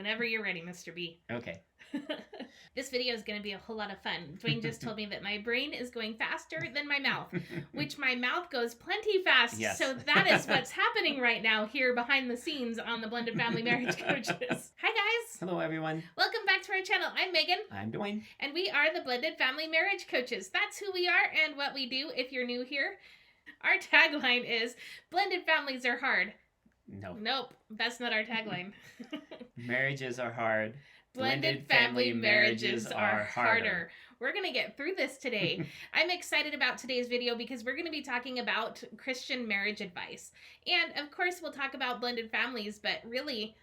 Whenever you're ready, Mr. B. Okay. This video is going to be a whole lot of fun. Dwayne just told me that my brain is going faster than my mouth, which my mouth goes plenty fast. Yes. So that is what's happening right now here behind the scenes on the Blended Family Marriage Coaches. Hi, guys. Hello, everyone. Welcome back to our channel. I'm Megan. I'm Dwayne. And we are the Blended Family Marriage Coaches. That's who we are and what we do if you're new here. Our tagline is, blended families are hard. Nope, that's not our tagline. Marriages are hard. Blended family marriages are harder. We're going to get through this today. I'm excited about today's video because we're going to be talking about Christian marriage advice. And of course, we'll talk about blended families, but really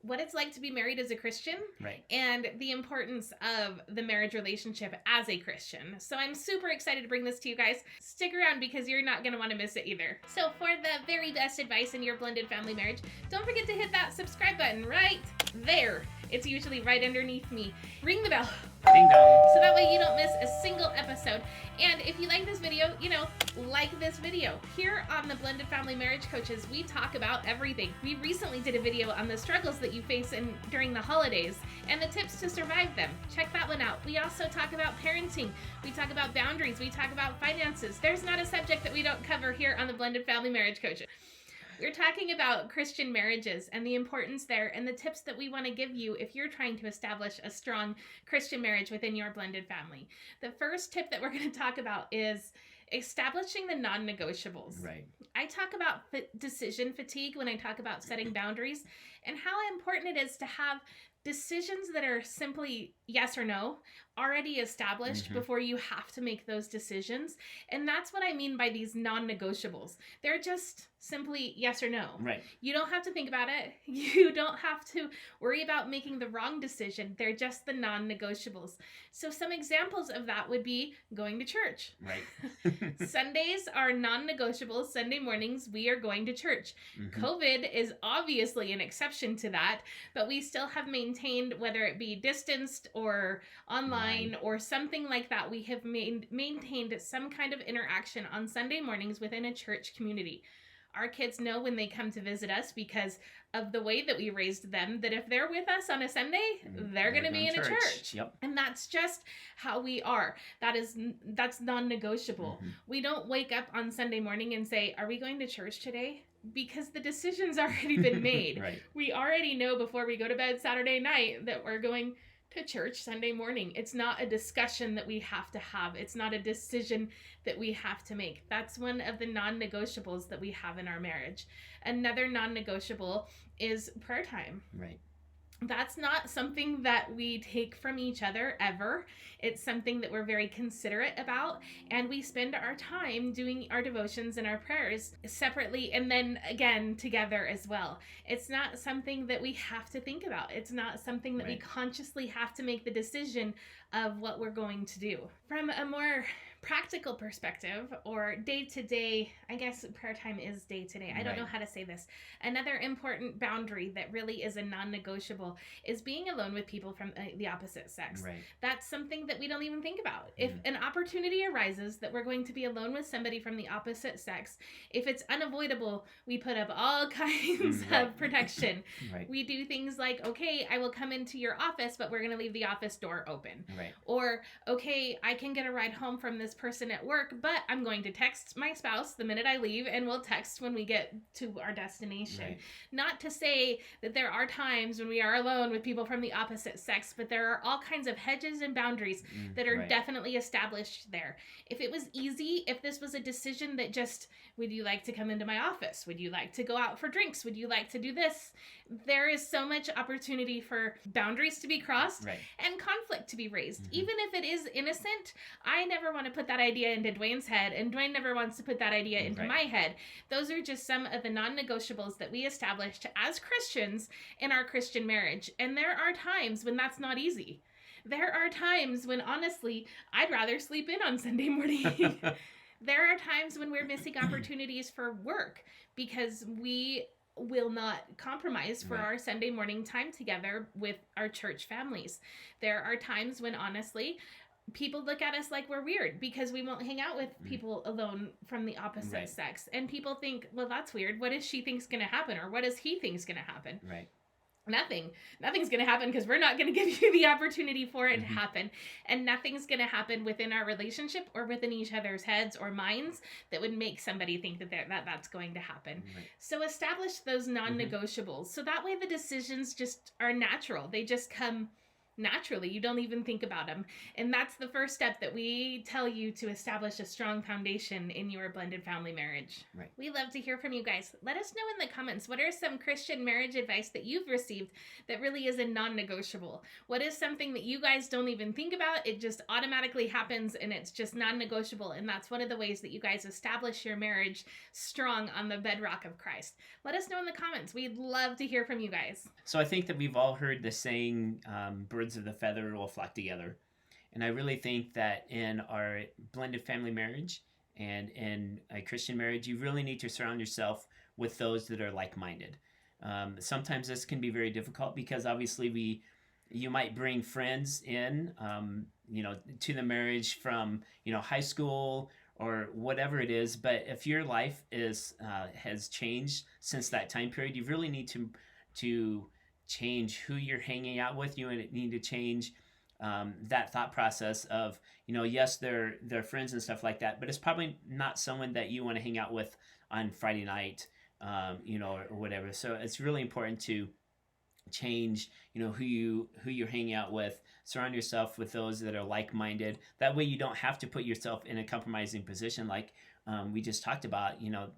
what it's like to be married as a Christian, right? And the importance of the marriage relationship as a Christian. So I'm super excited to bring this to you guys. Stick around because you're not going to want to miss it either. So for the very best advice in your blended family marriage, don't forget to hit that subscribe button right there. It's usually right underneath me. Ring the bell. Ding dong. So that way you don't miss a single episode. And if you like this video, like this video. Here on the Blended Family Marriage Coaches, we talk about everything. We recently did a video on the struggles that you face during the holidays and the tips to survive them. Check that one out. We also talk about parenting. We talk about boundaries. We talk about finances. There's not a subject that we don't cover here on the Blended Family Marriage Coaches. We're talking about Christian marriages and the importance there and the tips that we want to give you if you're trying to establish a strong Christian marriage within your blended family. The first tip that we're going to talk about is establishing the non-negotiables. Right. I talk about decision fatigue when I talk about setting boundaries and how important it is to have decisions that are simply yes or no already established before you have to make those decisions. And that's what I mean by these non-negotiables. They're just simply yes or no. Right. You don't have to think about it. You don't have to worry about making the wrong decision. They're just the non-negotiables. So some examples of that would be going to church. Right. Sundays are non-negotiable. Sunday mornings, we are going to church. COVID is obviously an exception to that, but we still have maintained, whether it be distanced or online or something like that, we have maintained some kind of interaction on Sunday mornings within a church community. Our kids know when they come to visit us because of the way that we raised them, that if they're with us on a Sunday, they're going to be in a church. Yep. And that's just how we are. That's non-negotiable. We don't wake up on Sunday morning and say, are we going to church today? Because the decision's already been made. Right. We already know before we go to bed Saturday night that we're going to church Sunday morning. It's not a discussion that we have to have. It's not a decision that we have to make. That's one of the non-negotiables that we have in our marriage. Another non-negotiable is prayer time. Right. That's not something that we take from each other ever. It's something that we're very considerate about, and we spend our time doing our devotions and our prayers separately and then again together as well. It's not something that we have to think about. It's not something that we consciously have to make the decision of what we're going to do. From a more practical perspective or day-to-day, I guess prayer time is day-to-day. I don't know how to say this. Another important boundary that really is a non-negotiable is being alone with people from the opposite sex. Right. That's something that we don't even think about. If an opportunity arises that we're going to be alone with somebody from the opposite sex, if it's unavoidable, we put up all kinds of protection. We do things like, okay, I will come into your office, but we're going to leave the office door open. Right. Or, okay, I can get a ride home from this person at work, but I'm going to text my spouse the minute I leave, and we'll text when we get to our destination. Right. Not to say that there are times when we are alone with people from the opposite sex, but there are all kinds of hedges and boundaries that are definitely established there. If it was easy, if this was a decision that just, would you like to come into my office? Would you like to go out for drinks? Would you like to do this? There is so much opportunity for boundaries to be crossed and conflict to be raised. Even if it is innocent, I never want to put that idea into Dwayne's head, and Dwayne never wants to put that idea into my head. Those are just some of the non-negotiables that we established as Christians in our Christian marriage. And there are times when that's not easy. There are times when, honestly, I'd rather sleep in on Sunday morning. There are times when we're missing opportunities for work because we will not compromise for our Sunday morning time together with our church families. There are times when, honestly, people look at us like we're weird because we won't hang out with people alone from the opposite sex. And people think, well, that's weird. What does she think's going to happen? Or what does he think's going to happen? Right. Nothing's going to happen because we're not going to give you the opportunity for it to happen. And nothing's going to happen within our relationship or within each other's heads or minds that would make somebody think that's going to happen. Right. So establish those non-negotiables. So that way the decisions just are natural. They just come naturally. You don't even think about them. And that's the first step that we tell you to establish a strong foundation in your blended family marriage. Right. We love to hear from you guys. Let us know in the comments, what are some Christian marriage advice that you've received that really is a non-negotiable? What is something that you guys don't even think about? It just automatically happens and it's just non-negotiable. And that's one of the ways that you guys establish your marriage strong on the bedrock of Christ. Let us know in the comments. We'd love to hear from you guys. So I think that we've all heard the saying, birds of the feather will flock together. And I really think that in our blended family marriage and in a Christian marriage, you really need to surround yourself with those that are like-minded. Sometimes this can be very difficult because obviously you might bring friends in, to the marriage from, high school or whatever it is. But if your life has changed since that time period, you really need to change who you're hanging out with. You need to change that thought process of, yes, they're friends and stuff like that, but it's probably not someone that you want to hang out with on Friday night, or whatever. So it's really important to change, who you're hanging out with. Surround yourself with those that are like-minded. That way you don't have to put yourself in a compromising position like we just talked about.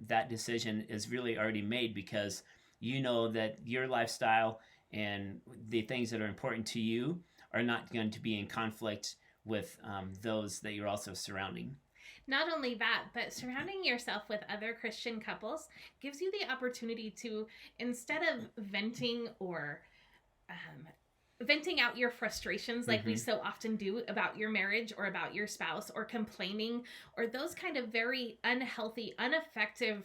That decision is really already made because you know that your lifestyle and the things that are important to you are not going to be in conflict with those that you're also surrounding. Not only that, but surrounding yourself with other Christian couples gives you the opportunity to, instead of venting or venting out your frustrations like we so often do about your marriage or about your spouse, or complaining, or those kind of very unhealthy, ineffective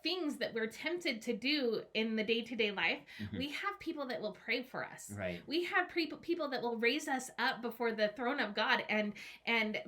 things that we're tempted to do in the day-to-day life, we have people that will pray for us. Right. We have people that will raise us up before the throne of God and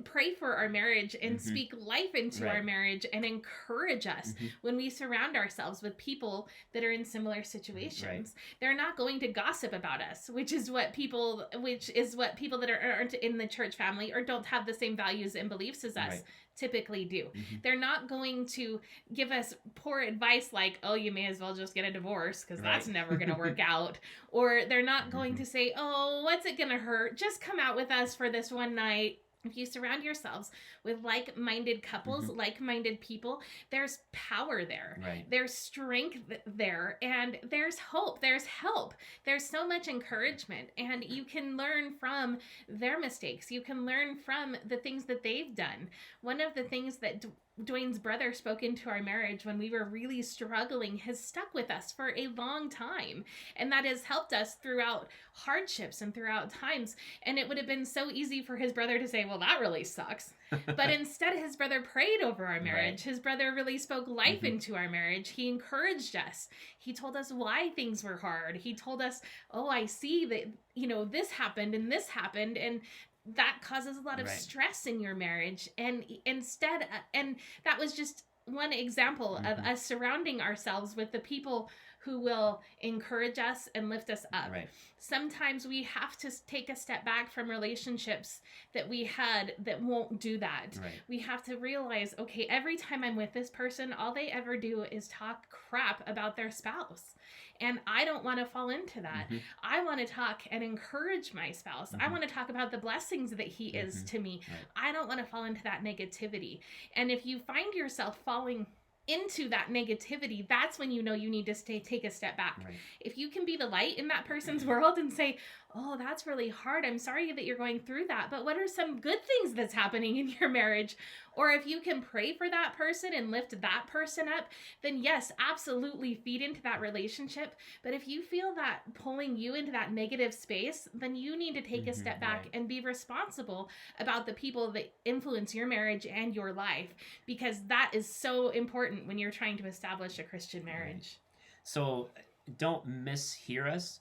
pray for our marriage and speak life into our marriage and encourage us when we surround ourselves with people that are in similar situations. Right. They're not going to gossip about us, which is what people that aren't in the church family or don't have the same values and beliefs as us typically do. They're not going to give us poor advice like, oh, you may as well just get a divorce because that's never going to work out. Or they're not going to say, oh, what's it going to hurt? Just come out with us for this one night. If you surround yourselves with like-minded couples, like-minded people, there's power there. Right. There's strength there, and there's hope. There's help. There's so much encouragement, and you can learn from their mistakes. You can learn from the things that they've done. One of the things that Dwayne's brother spoke into our marriage when we were really struggling has stuck with us for a long time. And that has helped us throughout hardships and throughout times. And it would have been so easy for his brother to say, well, that really sucks. But instead, his brother prayed over our marriage. His brother really spoke life into our marriage. He encouraged us. He told us why things were hard. He told us, oh, I see that, this happened and this happened. And that causes a lot of stress in your marriage. And that was just one example of us surrounding ourselves with the people who will encourage us and lift us up. Right. Sometimes we have to take a step back from relationships that we had that won't do that. Right. We have to realize, okay, every time I'm with this person, all they ever do is talk crap about their spouse. And I don't want to fall into that. I want to talk and encourage my spouse. I want to talk about the blessings that he is to me. Right. I don't want to fall into that negativity. And if you find yourself falling into that negativity, that's when you know you need to take a step back. Right. If you can be the light in that person's world and say, oh, that's really hard. I'm sorry that you're going through that, but what are some good things that's happening in your marriage? Or if you can pray for that person and lift that person up, then yes, absolutely feed into that relationship. But if you feel that pulling you into that negative space, then you need to take a step back and be responsible about the people that influence your marriage and your life, because that is so important when you're trying to establish a Christian marriage. So don't mishear us.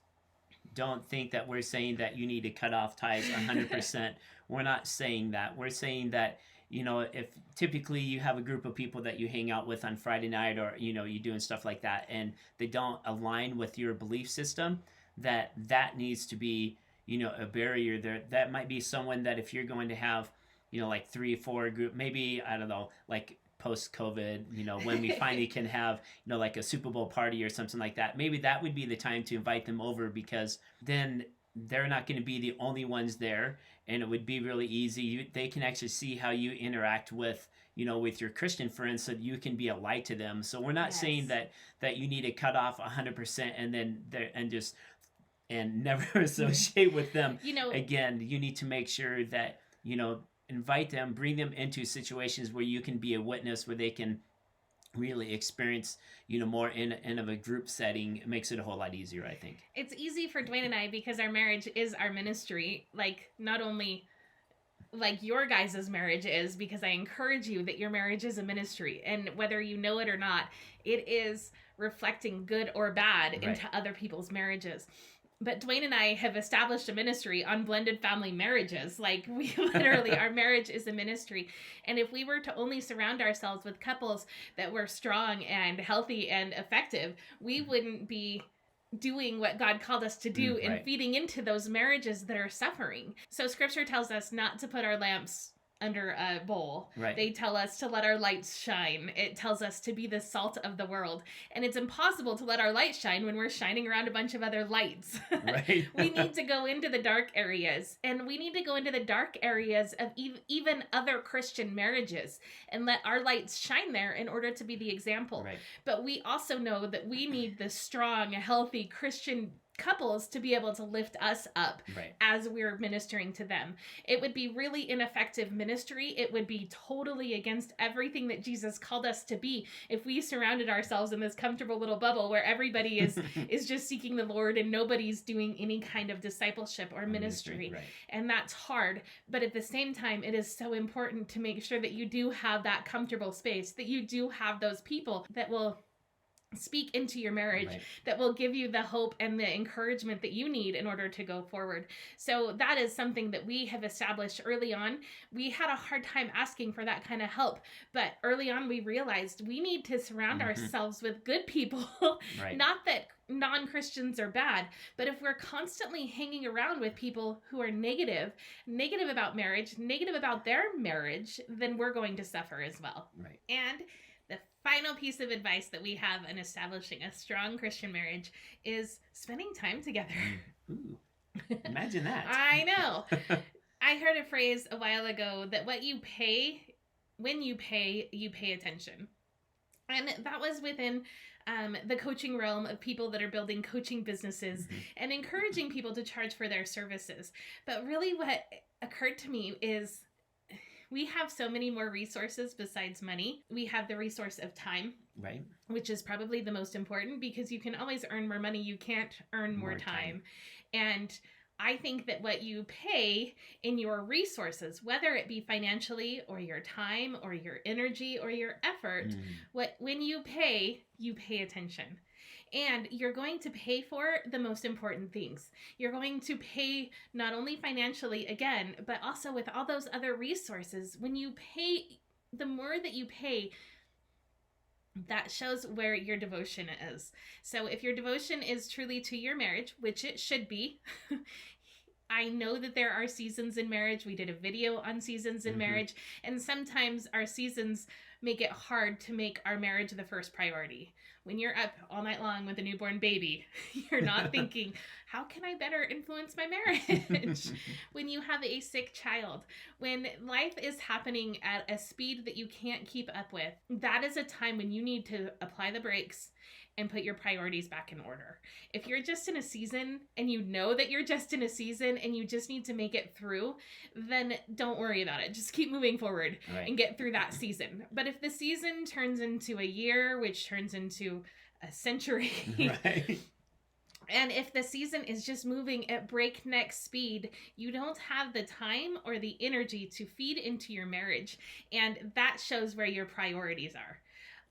Don't think that we're saying that you need to cut off ties 100%. We're not saying that. We're saying that, if typically you have a group of people that you hang out with on Friday night, or, you're doing stuff like that, and they don't align with your belief system, that needs to be, a barrier there. That might be someone that if you're going to have, like 3 or 4 group, maybe, I don't know, like post COVID, when we finally can have, like a Super Bowl party or something like that, maybe that would be the time to invite them over, because then they're not going to be the only ones there, and it would be really easy. They can actually see how you interact with, with your Christian friends, so that you can be a light to them. So we're not saying that you need to cut off 100% and then and never associate with them again. You need to make sure that, invite them, bring them into situations where you can be a witness, where they can really experience, more in of a group setting. It makes it a whole lot easier, I think. It's easy for Dwayne and I because our marriage is our ministry. Like, not only like your guys' marriage is, because I encourage you that your marriage is a ministry, and whether you know it or not, it is reflecting good or bad into other people's marriages. But Dwayne and I have established a ministry on blended family marriages. Like, we literally, our marriage is a ministry. And if we were to only surround ourselves with couples that were strong and healthy and effective, we wouldn't be doing what God called us to do and feeding into those marriages that are suffering. So scripture tells us not to put our lamps under a bowl. They tell us to let our lights shine. It tells us to be the salt of the world. And it's impossible to let our light shine when we're shining around a bunch of other lights. We need to go into the dark areas, and we need to go into the dark areas of even other Christian marriages and let our lights shine there in order to be the example. But we also know that we need the strong, healthy Christian couples to be able to lift us up as we're ministering to them. It would be really ineffective ministry. It would be totally against everything that Jesus called us to be if we surrounded ourselves in this comfortable little bubble where everybody is just seeking the Lord and nobody's doing any kind of discipleship or ministry. And that's hard. But at the same time, it is so important to make sure that you do have that comfortable space, that you do have those people that will speak into your marriage, that will give you the hope and the encouragement that you need in order to go forward. So that is something that we have established early on. We had a hard time asking for that kind of help, but early on we realized we need to surround ourselves with good people. Not that non-Christians are bad, but if we're constantly hanging around with people who are negative about marriage, negative about their marriage, then we're going to suffer as well. And the final piece of advice that we have in establishing a strong Christian marriage is spending time together. Ooh, imagine that. I know. I heard a phrase a while ago that when you pay, you pay attention. And that was within the coaching realm of people that are building coaching businesses and encouraging people to charge for their services. But really what occurred to me is, we have so many more resources besides money. We have the resource of time, which is probably the most important, because you can always earn more money. You can't earn more time. And I think that what you pay in your resources, whether it be financially or your time or your energy or your effort, when you pay attention. And you're going to pay for the most important things. You're going to pay not only financially, again, but also with all those other resources. When you pay, the more that you pay, that shows where your devotion is. So if your devotion is truly to your marriage, which it should be, I know that there are seasons in marriage. We did a video on seasons in marriage, and sometimes our seasons make it hard to make our marriage the first priority. When you're up all night long with a newborn baby, you're not thinking, how can I better influence my marriage? When you have a sick child, when life is happening at a speed that you can't keep up with, that is a time when you need to apply the brakes and put your priorities back in order. If you're just in a season and you know that you're just in a season and you just need to make it through, then don't worry about it. Just keep moving forward and get through that season. But if the season turns into a year, which turns into a century, and if the season is just moving at breakneck speed, you don't have the time or the energy to feed into your marriage. And that shows where your priorities are.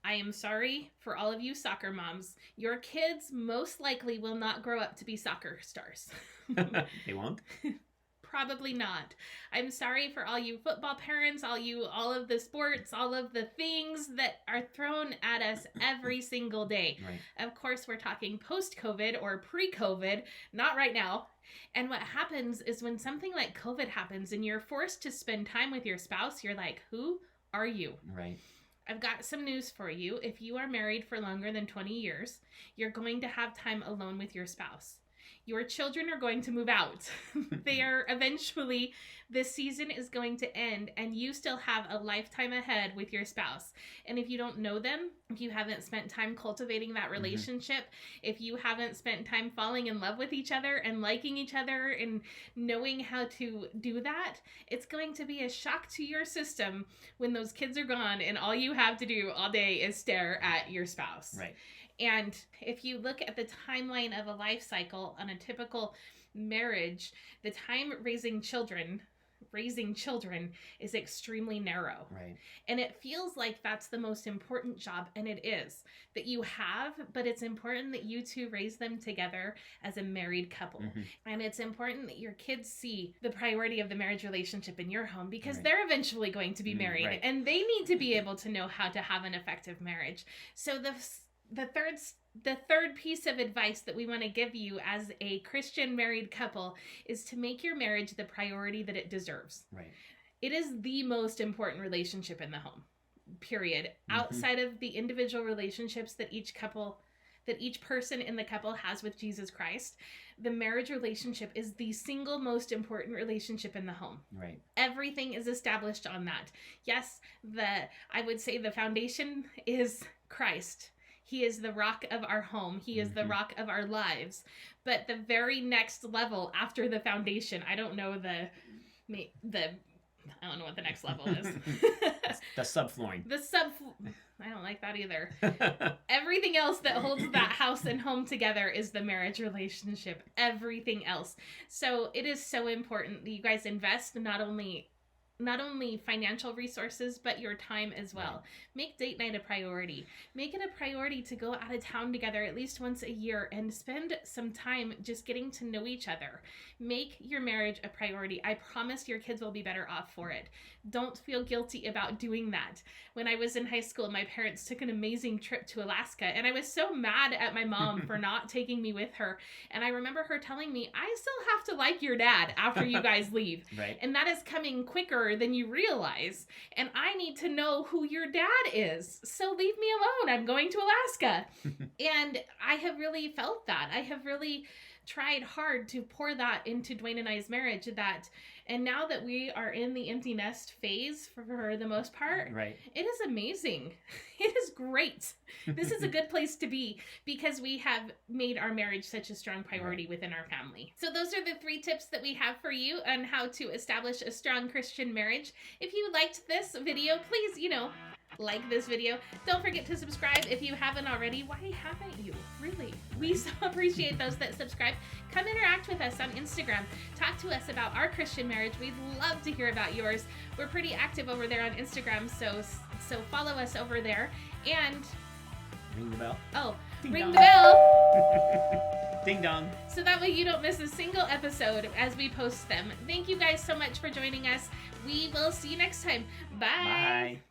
I am sorry for all of you soccer moms. Your kids most likely will not grow up to be soccer stars. They won't? Probably not. I'm sorry for all you football parents, all of the sports, all of the things that are thrown at us every single day. Right. Of course, we're talking post-COVID or pre-COVID, not right now. And what happens is when something like COVID happens and you're forced to spend time with your spouse, you're like, who are you? Right. I've got some news for you. If you are married for longer than 20 years, you're going to have time alone with your spouse. Your children are going to move out. They are eventually, this season is going to end, and you still have a lifetime ahead with your spouse. And if you don't know them, if you haven't spent time cultivating that relationship, if you haven't spent time falling in love with each other and liking each other and knowing how to do that, it's going to be a shock to your system when those kids are gone and all you have to do all day is stare at your spouse. Right. And if you look at the timeline of a life cycle on a typical marriage, the time raising children is extremely narrow. Right. And it feels like that's the most important job, and it is, that you have, but it's important that you two raise them together as a married couple. And it's important that your kids see the priority of the marriage relationship in your home, because they're eventually going to be married, and they need to be able to know how to have an effective marriage. So the third piece of advice that we want to give you as a Christian married couple is to make your marriage the priority that it deserves. Right. It is the most important relationship in the home, period. Outside of the individual relationships that each person in the couple has with Jesus Christ, the marriage relationship is the single most important relationship in the home. Right. Everything is established on that. Yes, I would say the foundation is Christ. He is the rock of our home. He is the rock of our lives. But the very next level after the foundation, I don't know I don't know what the next level is. The subflooring. I don't like that either. Everything else that holds that house and home together is the marriage relationship. Everything else. So it is so important that you guys invest not only financial resources, but your time as well. Right. Make date night a priority. Make it a priority to go out of town together at least once a year and spend some time just getting to know each other. Make your marriage a priority. I promise your kids will be better off for it. Don't feel guilty about doing that. When I was in high school, my parents took an amazing trip to Alaska, and I was so mad at my mom for not taking me with her. And I remember her telling me, I still have to like your dad after you guys leave. Right. And that is coming quicker than you realize. And I need to know who your dad is. So leave me alone. I'm going to Alaska. And I have really felt that. I have really tried hard to pour that into Dwayne and I's marriage, and now that we are in the empty nest phase for the most part, right, it is amazing. It is great. This is a good place to be because we have made our marriage such a strong priority within our family. So those are the 3 tips that we have for you on how to establish a strong Christian marriage. If you liked this video, please, like this video. Don't forget to subscribe if you haven't already. Why haven't you? Really? We so appreciate those that subscribe. Come interact with us on Instagram. Talk to us about our Christian marriage. We'd love to hear about yours. We're pretty active over there on Instagram, so follow us over there. And ring the bell. Oh, Ding ring dong. the bell. Ding dong. So that way you don't miss a single episode as we post them. Thank you guys so much for joining us. We will see you next time. Bye. Bye.